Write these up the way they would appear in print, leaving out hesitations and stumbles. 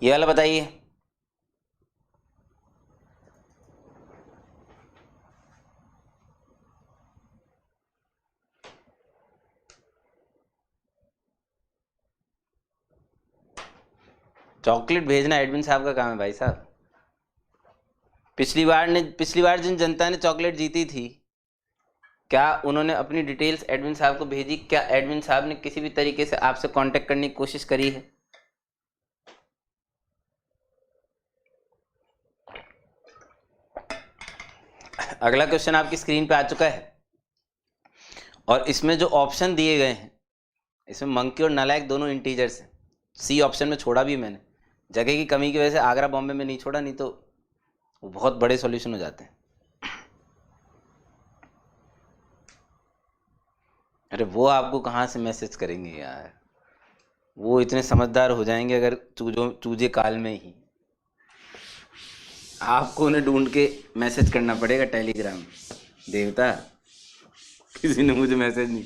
ये वाला बताइए। चॉकलेट भेजना एडमिन साहब का काम है भाई साहब। पिछली बार जिन जनता ने चॉकलेट जीती थी, क्या उन्होंने अपनी डिटेल्स एडमिन साहब को भेजी? क्या एडमिन साहब ने किसी भी तरीके से आपसे कांटेक्ट करने की कोशिश करी है? अगला क्वेश्चन आपकी स्क्रीन पे आ चुका है और इसमें जो ऑप्शन दिए गए हैं, इसमें मंकी और नालायक दोनों इंटीजर्स हैं। सी ऑप्शन में छोड़ा भी मैंने, जगह की कमी की वजह से आगरा बॉम्बे में नहीं छोड़ा, नहीं तो वो बहुत बड़े सॉल्यूशन हो जाते हैं। अरे वो आपको कहाँ से मैसेज करेंगे यार, वो इतने समझदार हो जाएंगे अगर चूजे काल में ही। आपको उन्हें ढूंढ के मैसेज करना पड़ेगा टेलीग्राम। देवता, किसी ने मुझे मैसेज नहीं।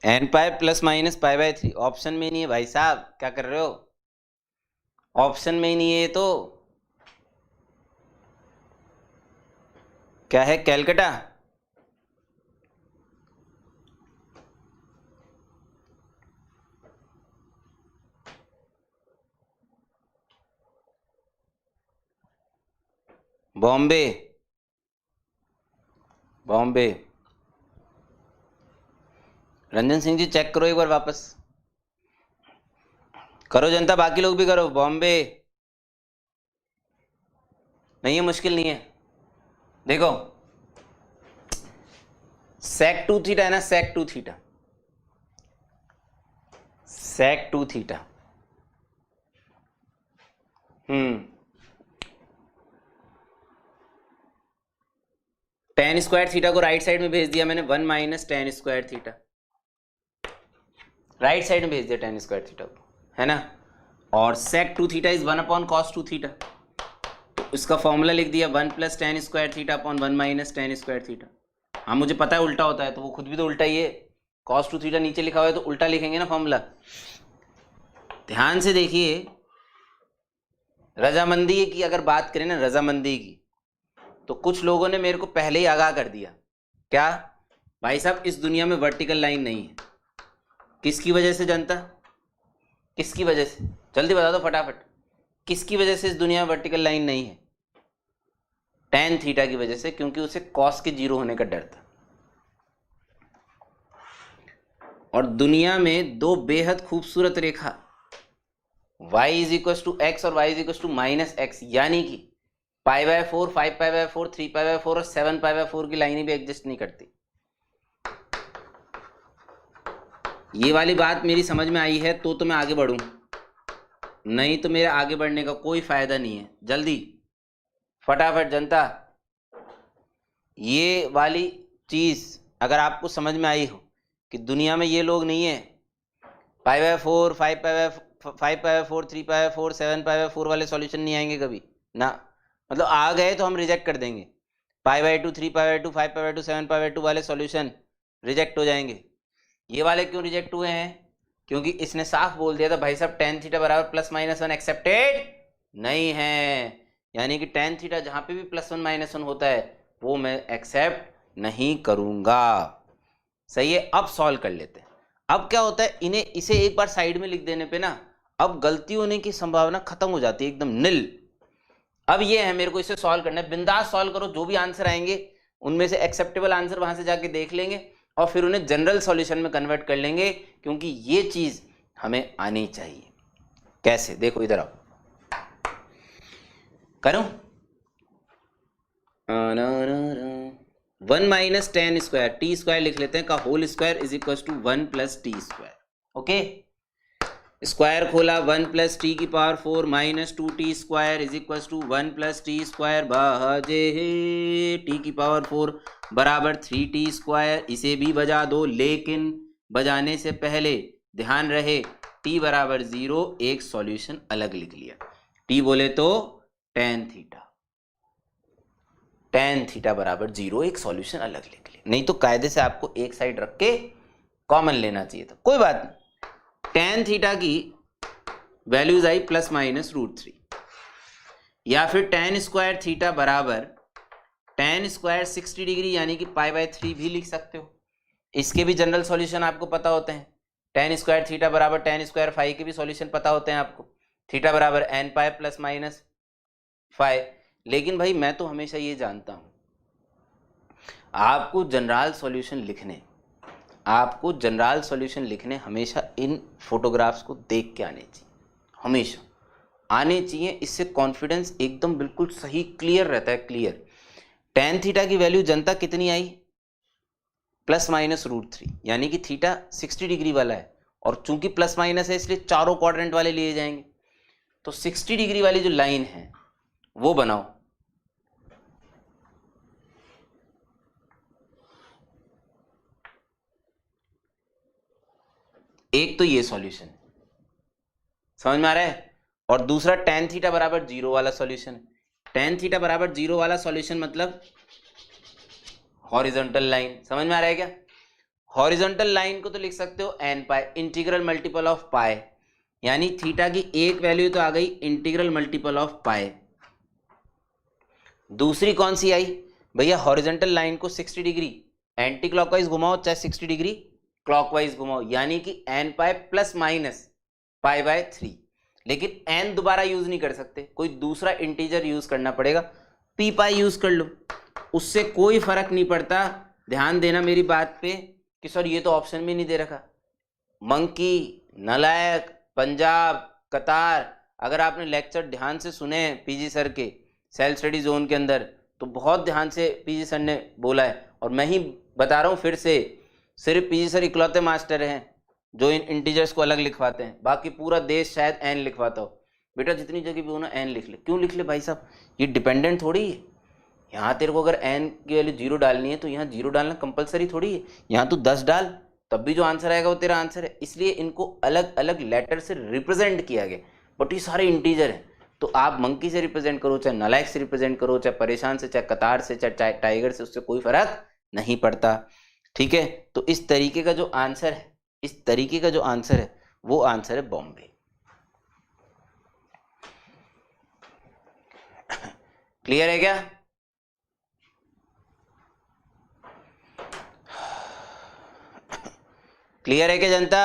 N pi plus minus pi by 3 option में नहीं है भाई साहब, क्या कर रहे हो? ऑप्शन में ही नहीं है ये तो। क्या है? कैलकाटा। बॉम्बे। बॉम्बे। रंजन सिंह जी चेक करो एक बार वापस। करो जनता, बाकी लोग भी करो। बॉम्बे नहीं है, मुश्किल नहीं है। देखो sec 2 थीटा है ना, sec 2 theta, sec 2 theta. Ten square theta को राइट साइड में भेज दिया मैंने, 1 minus ten square theta. Right side में भेज दिया टेन स्क्वायर थीटा को, है ना। और sec 2 theta is 1 upon cos 2 theta, तो इसका फॉर्मूला लिख दिया 1 plus ten square theta upon 1 minus ten square theta. हाँ मुझे पता है उल्टा होता है, तो वो खुद भी तो उल्टा ही है। cos 2 थीटा नीचे लिखा हुआ है तो उल्टा लिखेंगे ना फॉर्मूला। ध्यान से देखिए, रजामंदी की अगर बात करें ना, रजामंदी की, तो कुछ लोगों ने मेरे को पहले ही आगाह कर दिया। क्या भाई साहब, इस दुनिया में वर्टिकल लाइन नहीं है। किसकी वजह से जनता? किसकी वजह से? जल्दी बता दो फटाफट, किसकी वजह से इस दुनिया में वर्टिकल लाइन नहीं है? टेन थीटा की वजह से, क्योंकि उसे कॉस के जीरो होने का डर था। और दुनिया में दो बेहद खूबसूरत रेखा y is equal to x और y is equal to minus x, यानी कि pi by 4, 5 pi by 4, 3 pi by 4 और 7 पाई बाय 4 की लाइनें भी एग्जिस्ट नहीं करती। ये वाली बात मेरी समझ में आई है तो मैं आगे बढ़ूं, नहीं तो मेरे आगे बढ़ने का कोई फायदा नहीं है। जल्दी फटाफट जनता, ये वाली चीज अगर आपको समझ में आई हो कि दुनिया में ये लोग नहीं है, पाई by 4, 5 pi by 4, 3 pi by 4, 7 pi by 4 वाले सॉल्यूशन नहीं आएंगे कभी ना। मतलब आ गए तो हम रिजेक्ट कर देंगे। Pi by 2, 3 pi bye 2, 5 pi bye 2, 7 pi by 2 वाले सॉल्यूशन रिजेक्ट हो जाएंगे। ये वाले क्यों रिजेक्ट हुए हैं? क्योंकि इसने साफ बोल दिया था भाई साहब टेन थीटा बराबर प्लस माइनस 1 एक्सेप्टेड नहीं है, यानी कि टेन थीटा जहां पे भी प्लस 1 माइनस 1 होता है वो मैं एक्सेप्ट नहीं करूंगा। सही है, अब सॉल्व कर लेते हैं। अब क्या होता है, इसे एक बार साइड में लिख देने पे ना, अब गलती होने की संभावना खत्म हो जाती है, एकदम नील। अब ये है, मेरे को इसे सॉल्व करना है, बिंदास सॉल्व करो, जो भी आंसर आएंगे उनमें से एक्सेप्टेबल आंसर वहां से जाके देख लेंगे और फिर उन्हें जनरल सॉल्यूशन में कन्वर्ट कर लेंगे, क्योंकि ये चीज हमें आनी चाहिए। कैसे? देखो इधर आओ, करो 1 minus ten square, t square लिख लेते हैं, का whole square is equal to 1 plus t square. Okay, square खोला, 1 प्लस टी की power 4 minus 2t square is equal to 1 plus t square बजे टी की पावर 4 बराबर 3t स्क्वायर। इसे भी बजा दो, लेकिन बजाने से पहले ध्यान रहे t बराबर 0 एक सॉल्यूशन अलग लिख लिया। t बोले तो टेन थीटा बराबर 0 एक सॉल्यूशन अलग लिख लिया, नहीं तो कायदे से आपको एक साइड रख के कॉमन लेना चाहिए था, कोई बात नहीं। टेन थीटा की वैल्यूज आई ±√3, या फिर टेन स्क्वायर थीटा बराबर टेन स्क्वायर 60 डिग्री यानी कि π/3 भी लिख सकते हो। इसके भी जनरल सॉल्यूशन आपको पता होते हैं। टेन स्क्वायर थीटा बराबर टेन स्क्वायर फाइव के भी सॉल्यूशन पता होते हैं आपको, थीटा बराबर n पाई ±5। लेकिन भाई मैं तो हमेशा ये जानता हूं आपको जनरल सॉल्यूशन लिखने हमेशा इन फोटोग्राफ्स को देख के आने चाहिए, हमेशा आने चाहिए। इससे कॉन्फिडेंस एकदम बिल्कुल सही क्लियर रहता है, क्लियर। टेन थीटा की वैल्यू जनता कितनी आई ±√3, यानी कि थीटा 60 डिग्री वाला है और चूंकि प्लस माइनस है इसलिए चारों क्वाड्रेंट वाले लिए जाएंगे। तो 60 डिग्री वाली जो लाइन है वो बनाओ, एक तो ये सॉल्यूशन समझ में आ रहा है, और दूसरा टेन थीटा बराबर 0 वाला सॉल्यूशन है। टेन थीटा बराबर 0 वाला सॉल्यूशन मतलब हॉरिजॉन्टल लाइन, समझ में आ रहा है क्या? हॉरिजॉन्टल लाइन को तो लिख सकते हो n pi, integral multiple of pi, यानी थीटा की एक वैल्यू तो आ गई इंटीग्रल मल्टीपल ऑफ पाई। दूसरी कौन सी आई भैया? हॉरिजॉन्टल लाइन को 60 डिग्री एंटी क्लॉकवाइज घुमाओ चाहे 60 डिग्री क्लॉकवाइज घुमाओ, यानी कि n पाई ±π/3। लेकिन n दोबारा यूज नहीं कर सकते, कोई दूसरा इंटीजर यूज करना पड़ेगा, p पाई यूज कर लो, उससे कोई फर्क नहीं पड़ता। ध्यान देना मेरी बात पे कि सर ये तो ऑप्शन में नहीं दे रखा। मंकी, नालायक, पंजाब, कतार, अगर आपने लेक्चर ध्यान से सुने पीजी सर के सेल्फ स्टडी जोन के अंदर तो बहुत ध्यान से पीजी सर ने बोला है, और मैं ही बता रहा हूँ फिर से, सिर्फ पीजी सर इकलौते मास्टर हैं जो इन इंटीजर्स को अलग लिखवाते हैं, बाकी पूरा देश शायद एन लिखवाता हो। बेटा जितनी जगह भी हो ना एन लिख ले। क्यों लिख ले भाई साहब? ये डिपेंडेंट थोड़ी है। यहाँ तेरे को अगर एन की वैल्यू 0 डालनी है तो यहाँ 0 डालना कंपलसरी थोड़ी है, यहाँ तो 10 डाल, तब भी जो आंसर आएगा वो तेरा आंसर है। इसलिए इनको अलग अलग लेटर से रिप्रेजेंट किया गया, बट ये सारे इंटीजर हैं। तो आप मंकी से रिप्रेजेंट करो, चाहे नालायक से रिप्रेजेंट करो, चाहे परेशान से, चाहे कतार से, चाहे टाइगर से, उससे कोई फर्क नहीं पड़ता। ठीक है, तो इस तरीके का जो आंसर है, इस तरीके का जो आंसर है वो आंसर है बॉम्बे। क्लियर है क्या? क्लियर है क्या जनता?